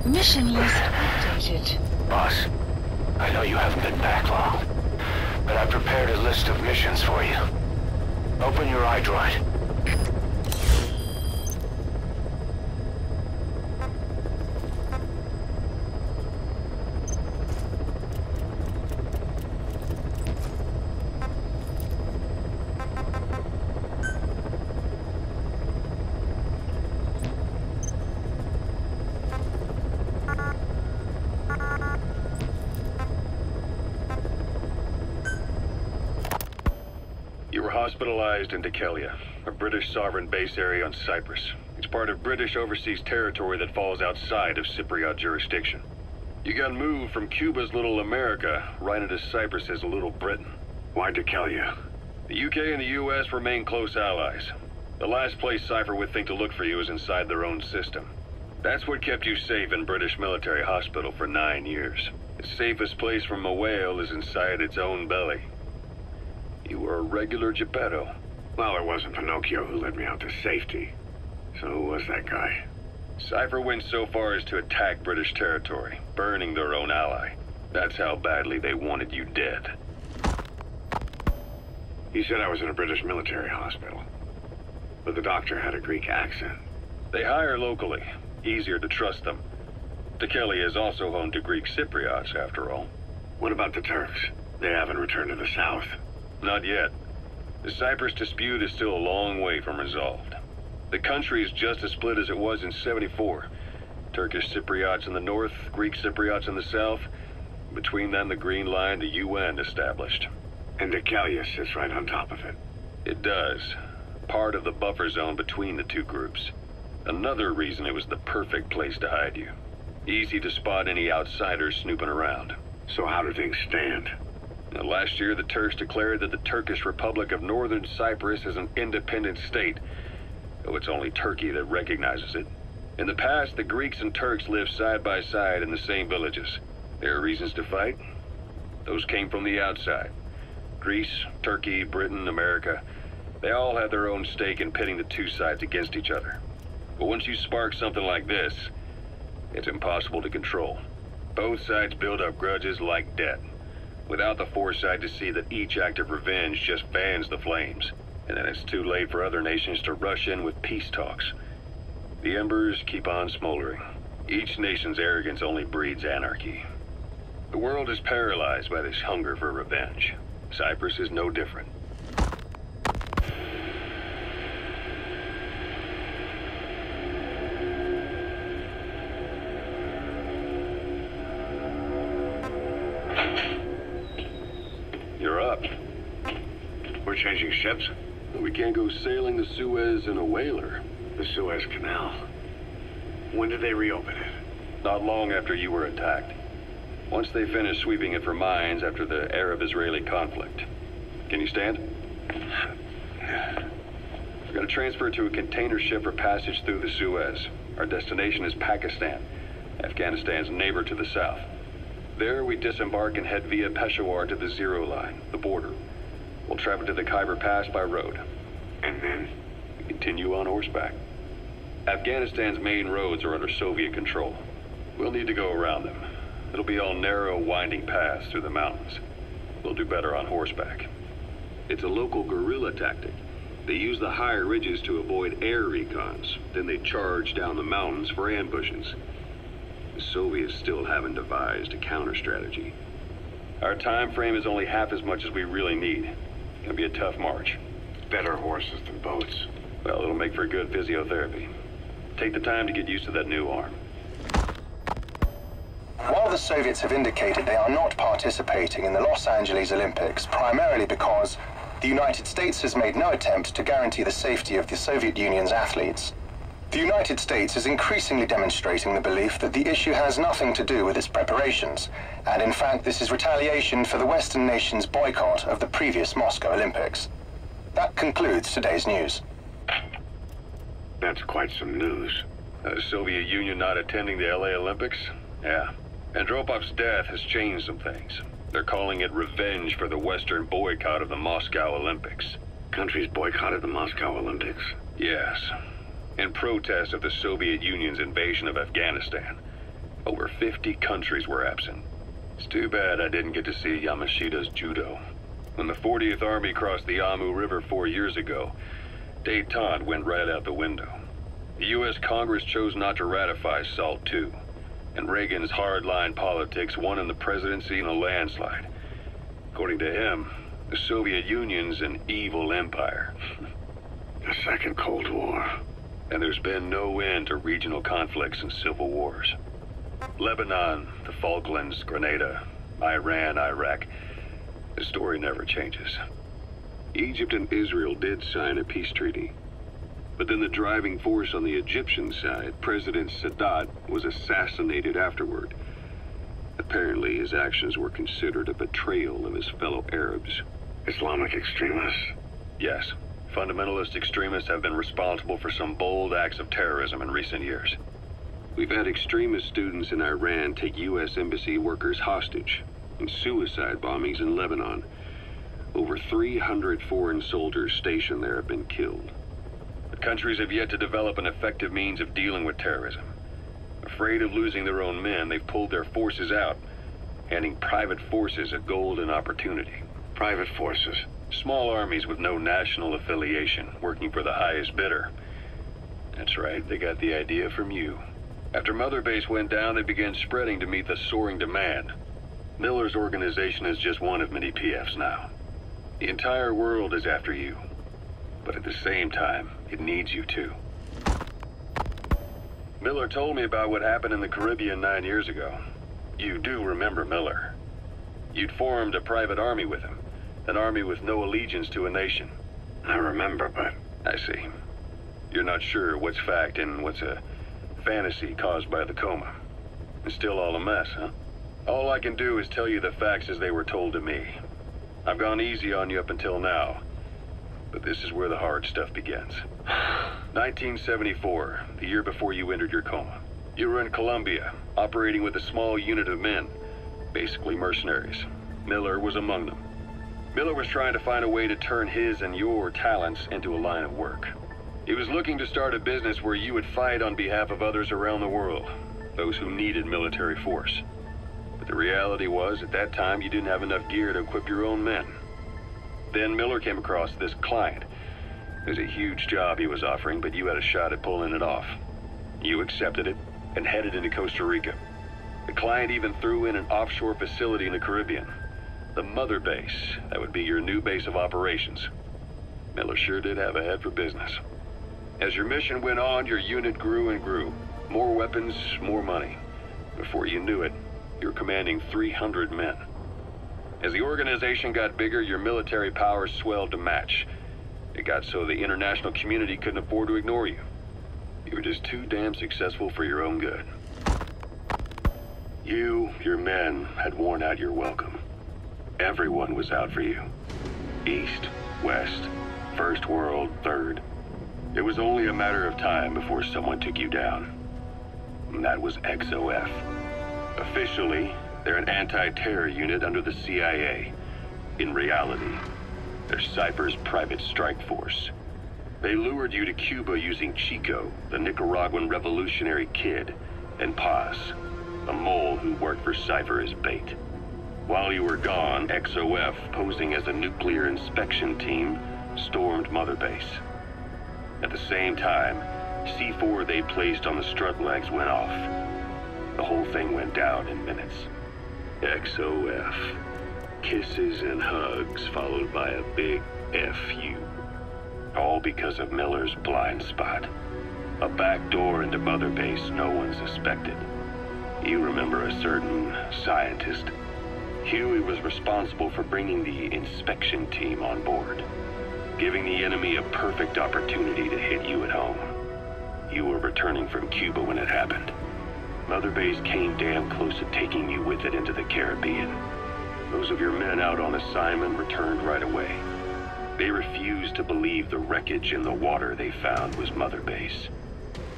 Mission list updated. Boss, I know you haven't been back long, but I prepared a list of missions for you. Open your iDroid. Hospitalized in Dekelia, a British sovereign base area on Cyprus. It's part of British overseas territory that falls outside of Cypriot jurisdiction. You got moved from Cuba's Little America right into Cyprus's Little Britain. Why Dekelia? The UK and the US remain close allies. The last place Cypher would think to look for you is inside their own system. That's what kept you safe in British military hospital for 9 years. The safest place from a whale is inside its own belly. You were a regular Geppetto. Well, it wasn't Pinocchio who led me out to safety. So who was that guy? Cypher went so far as to attack British territory, burning their own ally. That's how badly they wanted you dead. He said I was in a British military hospital, but the doctor had a Greek accent. They hire locally. Easier to trust them. Dekelia is also home to Greek Cypriots, after all. What about the Turks? They haven't returned to the south. Not yet. The Cyprus dispute is still a long way from resolved. The country is just as split as it was in '74. Turkish Cypriots in the north, Greek Cypriots in the south. Between them, the Green Line, the UN established. And Dekelia sits right on top of it. It does. Part of the buffer zone between the two groups. Another reason it was the perfect place to hide you. Easy to spot any outsiders snooping around. So how do things stand? Now, last year, the Turks declared that the Turkish Republic of Northern Cyprus is an independent state, though it's only Turkey that recognizes it. In the past, the Greeks and Turks lived side by side in the same villages. There are reasons to fight. Those came from the outside. Greece, Turkey, Britain, America, they all had their own stake in pitting the two sides against each other. But once you spark something like this, it's impossible to control. Both sides build up grudges like debt, without the foresight to see that each act of revenge just fans the flames. And then it's too late for other nations to rush in with peace talks. The embers keep on smoldering. Each nation's arrogance only breeds anarchy. The world is paralyzed by this hunger for revenge. Cyprus is no different. You're up. We're changing ships? We can't go sailing the Suez in a whaler. The Suez Canal. When did they reopen it? Not long after you were attacked. Once they finished sweeping it for mines after the Arab-Israeli conflict. Can you stand? We're going to transfer to a container ship for passage through the Suez. Our destination is Pakistan, Afghanistan's neighbor to the south. There, we disembark and head via Peshawar to the Zero Line, the border. We'll travel to the Khyber Pass by road. And then? We continue on horseback. Afghanistan's main roads are under Soviet control. We'll need to go around them. It'll be all narrow, winding paths through the mountains. We'll do better on horseback. It's a local guerrilla tactic. They use the higher ridges to avoid air recons. Then they charge down the mountains for ambushes. The Soviets still haven't devised a counter-strategy. Our time frame is only half as much as we really need. It's gonna be a tough march. Better horses than boats. Well, it'll make for good physiotherapy. Take the time to get used to that new arm. While the Soviets have indicated they are not participating in the Los Angeles Olympics, primarily because the United States has made no attempt to guarantee the safety of the Soviet Union's athletes, the United States is increasingly demonstrating the belief that the issue has nothing to do with its preparations, and in fact this is retaliation for the Western nations' boycott of the previous Moscow Olympics. That concludes today's news. That's quite some news. The Soviet Union not attending the LA Olympics? Yeah. Andropov's death has changed some things. They're calling it revenge for the Western boycott of the Moscow Olympics. Countries boycotted the Moscow Olympics? Yes. In protest of the Soviet Union's invasion of Afghanistan. Over 50 countries were absent. It's too bad I didn't get to see Yamashita's judo. When the 40th Army crossed the Amu River 4 years ago, détente went right out the window. The U.S. Congress chose not to ratify SALT II, and Reagan's hardline politics won him the presidency in a landslide. According to him, the Soviet Union's an evil empire. The Second Cold War. And there's been no end to regional conflicts and civil wars. Lebanon, the Falklands, Grenada, Iran, Iraq. The story never changes. Egypt and Israel did sign a peace treaty. But then the driving force on the Egyptian side, President Sadat, was assassinated afterward. Apparently, his actions were considered a betrayal of his fellow Arabs. Islamic extremists? Yes. Fundamentalist extremists have been responsible for some bold acts of terrorism in recent years. We've had extremist students in Iran take U.S. embassy workers hostage, and suicide bombings in Lebanon. Over 300 foreign soldiers stationed there have been killed. The countries have yet to develop an effective means of dealing with terrorism. Afraid of losing their own men, they've pulled their forces out, handing private forces a golden opportunity. Private forces? Small armies with no national affiliation, working for the highest bidder. That's right, they got the idea from you. After Mother Base went down, they began spreading to meet the soaring demand. Miller's organization is just one of many PFs now. The entire world is after you. But at the same time, it needs you too. Miller told me about what happened in the Caribbean 9 years ago. You do remember Miller. You'd formed a private army with him. An army with no allegiance to a nation. I remember, but... I see. You're not sure what's fact and what's a fantasy caused by the coma. It's still all a mess, huh? All I can do is tell you the facts as they were told to me. I've gone easy on you up until now, but this is where the hard stuff begins. 1974, the year before you entered your coma. You were in Colombia, operating with a small unit of men, basically mercenaries. Miller was among them. Miller was trying to find a way to turn his and your talents into a line of work. He was looking to start a business where you would fight on behalf of others around the world, those who needed military force. But the reality was, at that time, you didn't have enough gear to equip your own men. Then Miller came across this client. It was a huge job he was offering, but you had a shot at pulling it off. You accepted it and headed into Costa Rica. The client even threw in an offshore facility in the Caribbean. The Mother Base, that would be your new base of operations. Miller sure did have a head for business. As your mission went on, your unit grew and grew. More weapons, more money. Before you knew it, you were commanding 300 men. As the organization got bigger, your military powers swelled to match. It got so the international community couldn't afford to ignore you. You were just too damn successful for your own good. You, your men, had worn out your welcome. Everyone was out for you. East, West, First World, Third. It was only a matter of time before someone took you down. And that was XOF. Officially, they're an anti-terror unit under the CIA. In reality, they're Cypher's private strike force. They lured you to Cuba using Chico, the Nicaraguan revolutionary kid, and Paz, a mole who worked for Cypher as bait. While you were gone, XOF, posing as a nuclear inspection team, stormed Mother Base. At the same time, C4 they placed on the strut legs went off. The whole thing went down in minutes. XOF. Kisses and hugs followed by a big FU. All because of Miller's blind spot. A back door into Mother Base no one suspected. You remember a certain scientist. Huey was responsible for bringing the inspection team on board, giving the enemy a perfect opportunity to hit you at home. You were returning from Cuba when it happened. Mother Base came damn close to taking you with it into the Caribbean. Those of your men out on assignment returned right away. They refused to believe the wreckage in the water they found was Mother Base.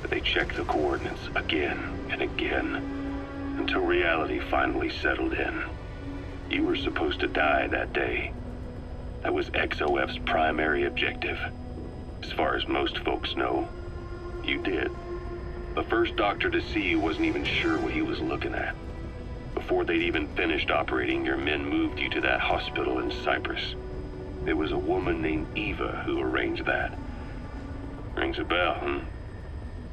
But they checked the coordinates again and again, until reality finally settled in. You were supposed to die that day. That was XOF's primary objective. As far as most folks know, you did. The first doctor to see you wasn't even sure what he was looking at. Before they'd even finished operating, your men moved you to that hospital in Cyprus. It was a woman named Eva who arranged that. Rings a bell, huh?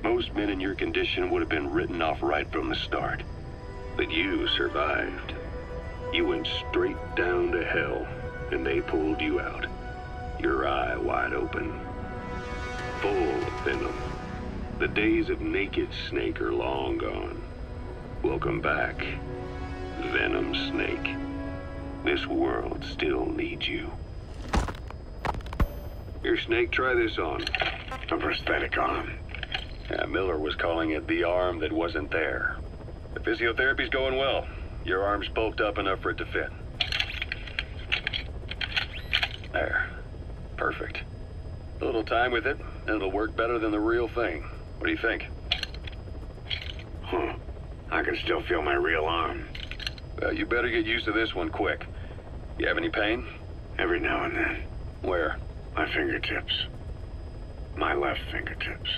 Most men in your condition would have been written off right from the start. But you survived. You went straight down to hell, and they pulled you out. Your eye wide open. Full of venom. The days of naked Snake are long gone. Welcome back, Venom Snake. This world still needs you. Here, Snake, try this on. A prosthetic arm. Yeah, Miller was calling it the arm that wasn't there. The physiotherapy's going well. Your arm's bulked up enough for it to fit. There. Perfect. A little time with it, and it'll work better than the real thing. What do you think? Huh. I can still feel my real arm. Well, you better get used to this one quick. You have any pain? Every now and then. Where? My fingertips. My left fingertips.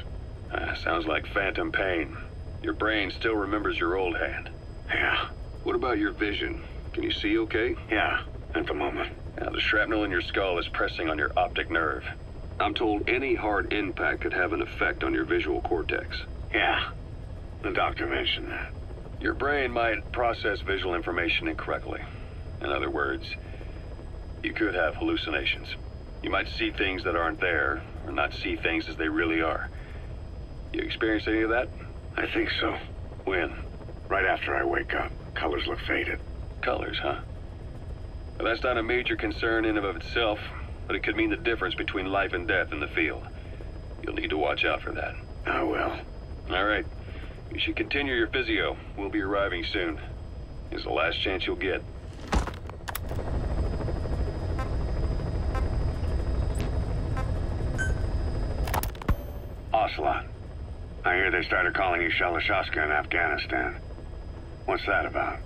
Sounds like phantom pain. Your brain still remembers your old hand. Yeah. What about your vision? Can you see okay? Yeah, at the moment. Now, the shrapnel in your skull is pressing on your optic nerve. I'm told any hard impact could have an effect on your visual cortex. Yeah. The doctor mentioned that. Your brain might process visual information incorrectly. In other words, you could have hallucinations. You might see things that aren't there, or not see things as they really are. You experience any of that? I think so. When? Right after I wake up. Colors look faded. Colors, huh? Well, that's not a major concern in and of itself, but it could mean the difference between life and death in the field. You'll need to watch out for that. I will. All right. You should continue your physio. We'll be arriving soon. It's the last chance you'll get. Ocelot. I hear they started calling you Shalashaska in Afghanistan. What's that about?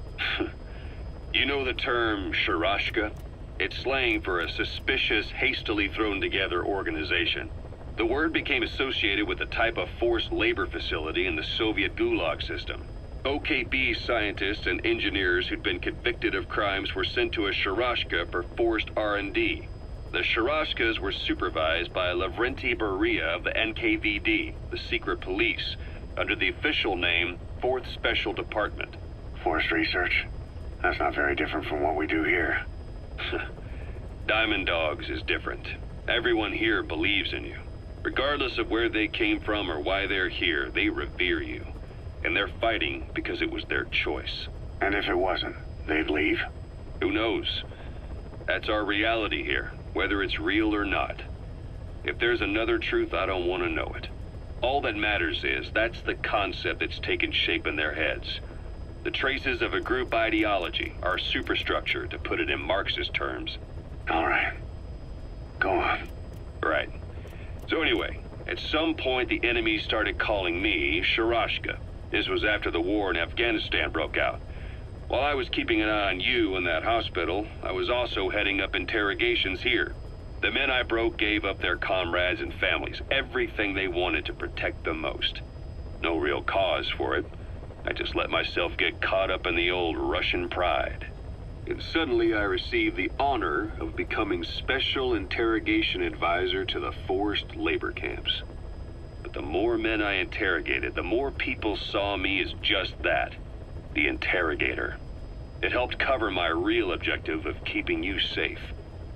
You know the term Sharashka? It's slang for a suspicious, hastily thrown together organization. The word became associated with a type of forced labor facility in the Soviet Gulag system. OKB scientists and engineers who'd been convicted of crimes were sent to a Sharashka for forced R&D. The Sharashkas were supervised by Lavrenti Beria of the NKVD, the secret police, under the official name 4th Special Department. Forced research? That's not very different from what we do here. Diamond Dogs is different. Everyone here believes in you. Regardless of where they came from or why they're here, they revere you. And they're fighting because it was their choice. And if it wasn't, they'd leave? Who knows? That's our reality here, whether it's real or not. If there's another truth, I don't want to know it. All that matters is that's the concept that's taken shape in their heads. The traces of a group ideology, our superstructure, to put it in Marxist terms. All right. Go on. Right. So anyway, at some point the enemy started calling me Sharashka. This was after the war in Afghanistan broke out. While I was keeping an eye on you in that hospital, I was also heading up interrogations here. The men I broke gave up their comrades and families, everything they wanted to protect them most. No real cause for it. I just let myself get caught up in the old Russian pride. And suddenly I received the honor of becoming Special Interrogation Advisor to the forced labor camps. But the more men I interrogated, the more people saw me as just that, the interrogator. It helped cover my real objective of keeping you safe.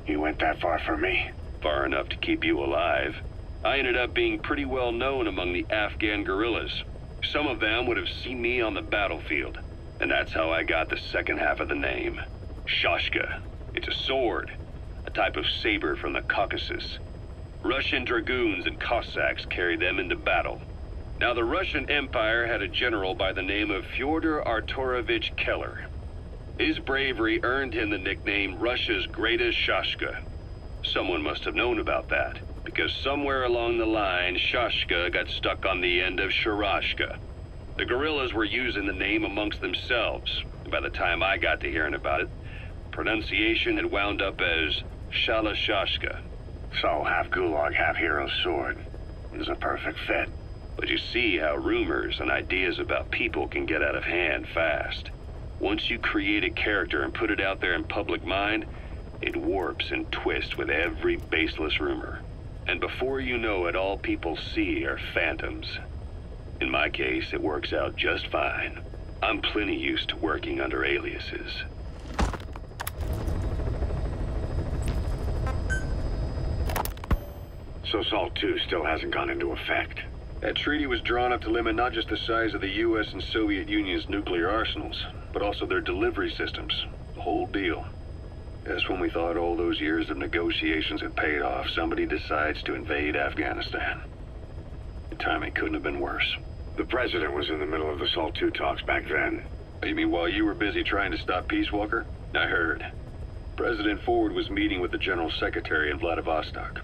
You went that far for me? Far enough to keep you alive. I ended up being pretty well known among the Afghan guerrillas. Some of them would have seen me on the battlefield, and that's how I got the second half of the name. Shashka. It's a sword, a type of saber from the Caucasus. Russian dragoons and Cossacks carried them into battle. Now, the Russian Empire had a general by the name of Fyodor Arturovich Keller. His bravery earned him the nickname Russia's Greatest Shashka. Someone must have known about that, because somewhere along the line, Shashka got stuck on the end of Sharashka. The guerrillas were using the name amongst themselves, and by the time I got to hearing about it, pronunciation had wound up as Shalashashka. So, half Gulag, half Hero sword. It was a perfect fit. But you see how rumors and ideas about people can get out of hand fast. Once you create a character and put it out there in public mind, it warps and twists with every baseless rumor. And before you know it, all people see are phantoms. In my case, it works out just fine. I'm plenty used to working under aliases. So SALT II still hasn't gone into effect. That treaty was drawn up to limit not just the size of the US and Soviet Union's nuclear arsenals, but also their delivery systems. The whole deal. Just when we thought all those years of negotiations had paid off, somebody decides to invade Afghanistan. The timing couldn't have been worse. The president was in the middle of the SALT II talks back then. You mean while you were busy trying to stop Peace Walker? I heard. President Ford was meeting with the General Secretary in Vladivostok.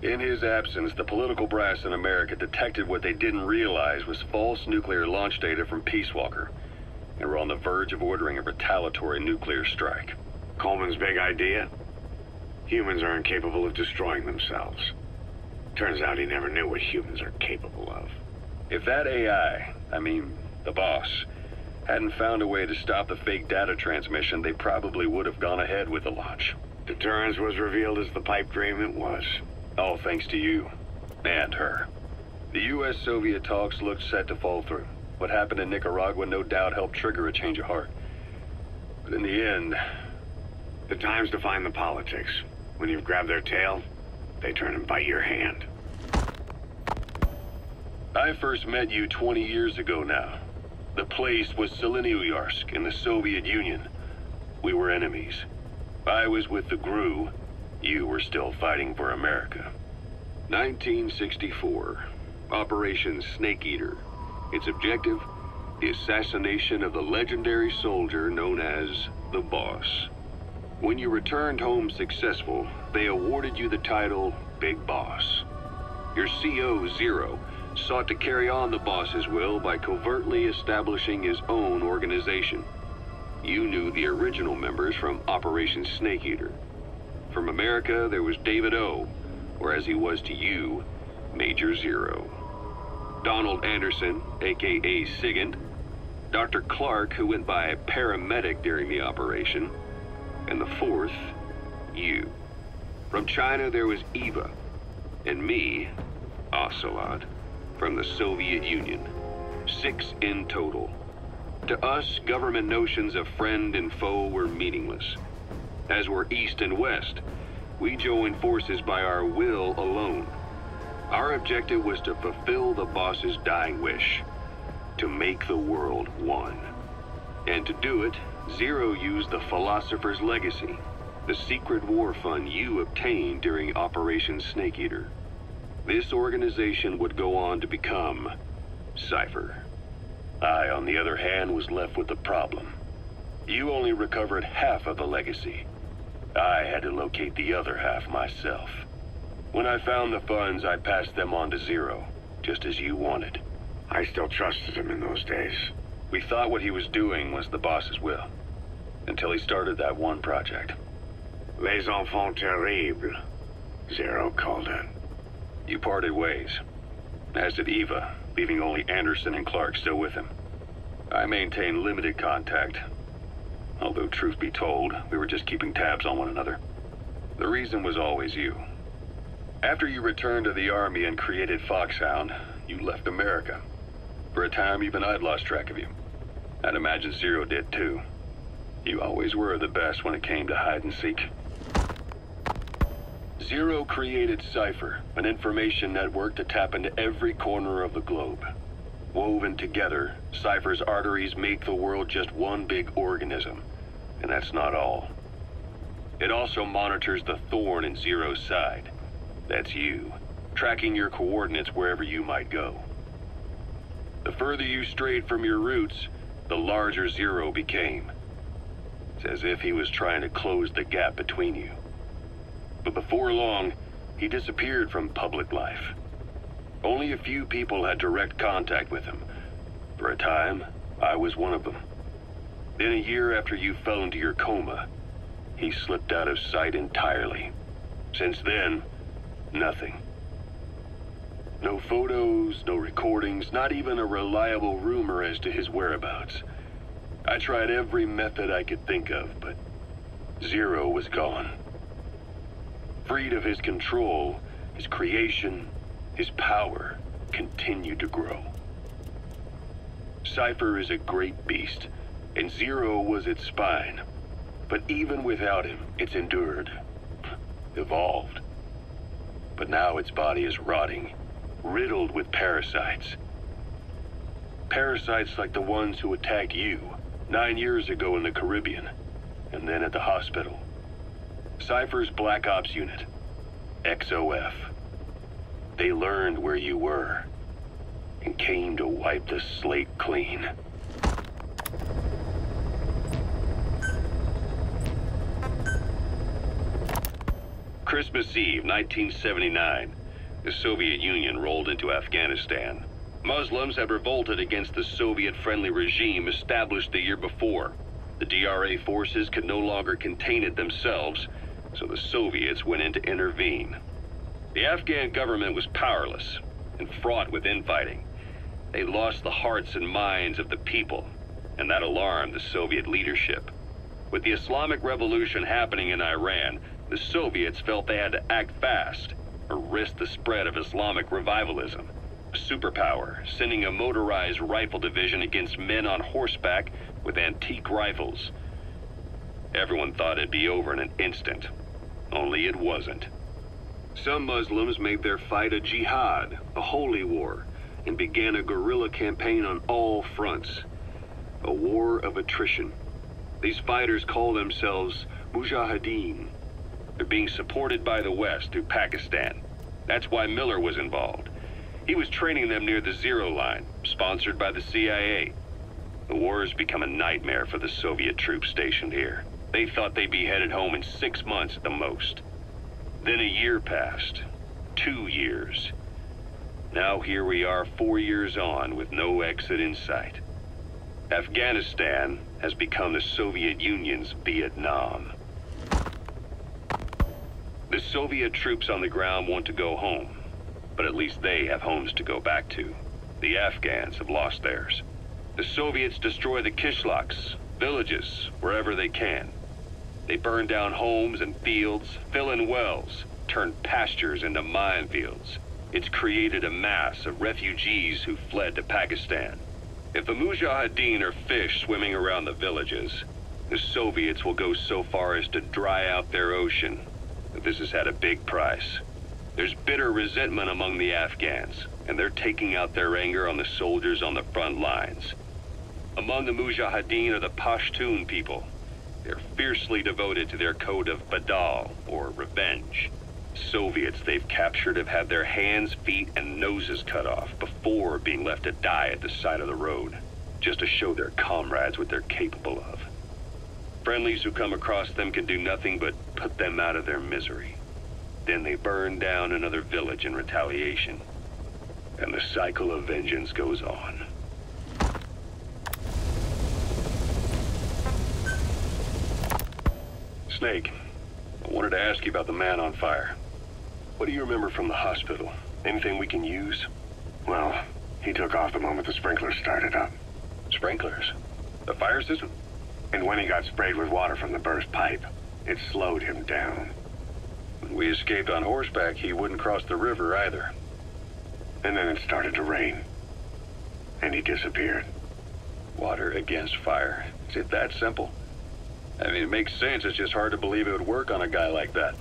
In his absence, the political brass in America detected what they didn't realize was false nuclear launch data from Peace Walker. They were on the verge of ordering a retaliatory nuclear strike. Coleman's big idea? Humans are incapable of destroying themselves. Turns out he never knew what humans are capable of. If that AI, the boss, hadn't found a way to stop the fake data transmission, they probably would have gone ahead with the launch. Deterrence was revealed as the pipe dream it was. All thanks to you. And her. The US-Soviet talks looked set to fall through. What happened in Nicaragua no doubt helped trigger a change of heart. But in the end... The time's to find the politics. When you've grabbed their tail, they turn and bite your hand. I first met you 20 years ago now. The place was Selenouyarsk in the Soviet Union. We were enemies. I was with the GRU. You were still fighting for America. 1964. Operation Snake Eater. Its objective? The assassination of the legendary soldier known as the Boss. When you returned home successful, they awarded you the title Big Boss. Your CO, Zero, sought to carry on the boss's will by covertly establishing his own organization. You knew the original members from Operation Snake Eater. From America, there was David O, or as he was to you, Major Zero. Donald Anderson, aka Sigint. Dr. Clark, who went by paramedic during the operation. And the fourth, you. From China, there was Eva. And me, Ocelot, from the Soviet Union. 6 in total. To us, government notions of friend and foe were meaningless. As were East and West, we joined forces by our will alone. Our objective was to fulfill the boss's dying wish, to make the world one. And to do it, Zero used the Philosopher's Legacy, the secret war fund you obtained during Operation Snake Eater. This organization would go on to become Cypher. I, on the other hand, was left with the problem. You only recovered half of the legacy. I had to locate the other half myself. When I found the funds, I passed them on to Zero, just as you wanted. I still trusted him in those days. We thought what he was doing was the boss's will, until he started that one project. Les enfants terribles, Zero called it. You parted ways, as did Eva, leaving only Anderson and Clark still with him. I maintained limited contact, although truth be told, we were just keeping tabs on one another. The reason was always you. After you returned to the Army and created Foxhound, you left America. For a time, even I'd lost track of you. I'd imagine Zero did too. You always were the best when it came to hide and seek. Zero created Cypher, an information network to tap into every corner of the globe. Woven together, Cypher's arteries make the world just one big organism. And that's not all. It also monitors the thorn in Zero's side. That's you, tracking your coordinates wherever you might go. The further you strayed from your roots, the larger Zero became. It's as if he was trying to close the gap between you. But before long, he disappeared from public life. Only a few people had direct contact with him. For a time, I was one of them. Then a year after you fell into your coma, he slipped out of sight entirely. Since then, nothing. No photos, no recordings, not even a reliable rumor as to his whereabouts. I tried every method I could think of, but Zero was gone. Freed of his control, his creation, his power continued to grow. Cypher is a great beast, and Zero was its spine. But even without him, it's endured, evolved. But now its body is rotting, riddled with parasites. Parasites like the ones who attacked you 9 years ago in the Caribbean, and then at the hospital. Cypher's Black Ops unit, XOF. They learned where you were, and came to wipe the slate clean. Christmas Eve, 1979. The Soviet Union rolled into Afghanistan. Muslims had revolted against the Soviet-friendly regime established the year before. The DRA forces could no longer contain it themselves, so the Soviets went in to intervene. The Afghan government was powerless and fraught with infighting. They lost the hearts and minds of the people, and that alarmed the Soviet leadership. With the Islamic Revolution happening in Iran, the Soviets felt they had to act fast or risk the spread of Islamic revivalism. A superpower, sending a motorized rifle division against men on horseback with antique rifles. Everyone thought it'd be over in an instant, only it wasn't. Some Muslims made their fight a jihad, a holy war, and began a guerrilla campaign on all fronts. A war of attrition. These fighters call themselves Mujahideen. They're being supported by the West through Pakistan. That's why Miller was involved. He was training them near the Zero Line, sponsored by the CIA. The war has become a nightmare for the Soviet troops stationed here. They thought they'd be headed home in 6 months at the most. Then a year passed. 2 years. Now here we are 4 years on with no exit in sight. Afghanistan has become the Soviet Union's Vietnam. The Soviet troops on the ground want to go home, but at least they have homes to go back to. The Afghans have lost theirs. The Soviets destroy the kishlaks, villages, wherever they can. They burn down homes and fields, fill in wells, turn pastures into minefields. It's created a mass of refugees who fled to Pakistan. If the Mujahideen are fish swimming around the villages, the Soviets will go so far as to dry out their ocean. But this has had a big price. There's bitter resentment among the Afghans, and they're taking out their anger on the soldiers on the front lines. Among the Mujahideen are the Pashtun people. They're fiercely devoted to their code of Badal, or revenge. Soviets they've captured have had their hands, feet, and noses cut off before being left to die at the side of the road, just to show their comrades what they're capable of. Friendlies who come across them can do nothing but put them out of their misery. Then they burn down another village in retaliation. And the cycle of vengeance goes on. Snake, I wanted to ask you about the man on fire. What do you remember from the hospital? Anything we can use? Well, he took off the moment the sprinklers started up. Sprinklers? The fire system? And when he got sprayed with water from the burst pipe, it slowed him down. When we escaped on horseback, he wouldn't cross the river either. And then it started to rain. And he disappeared. Water against fire. Is it that simple? I mean, it makes sense. It's just hard to believe it would work on a guy like that.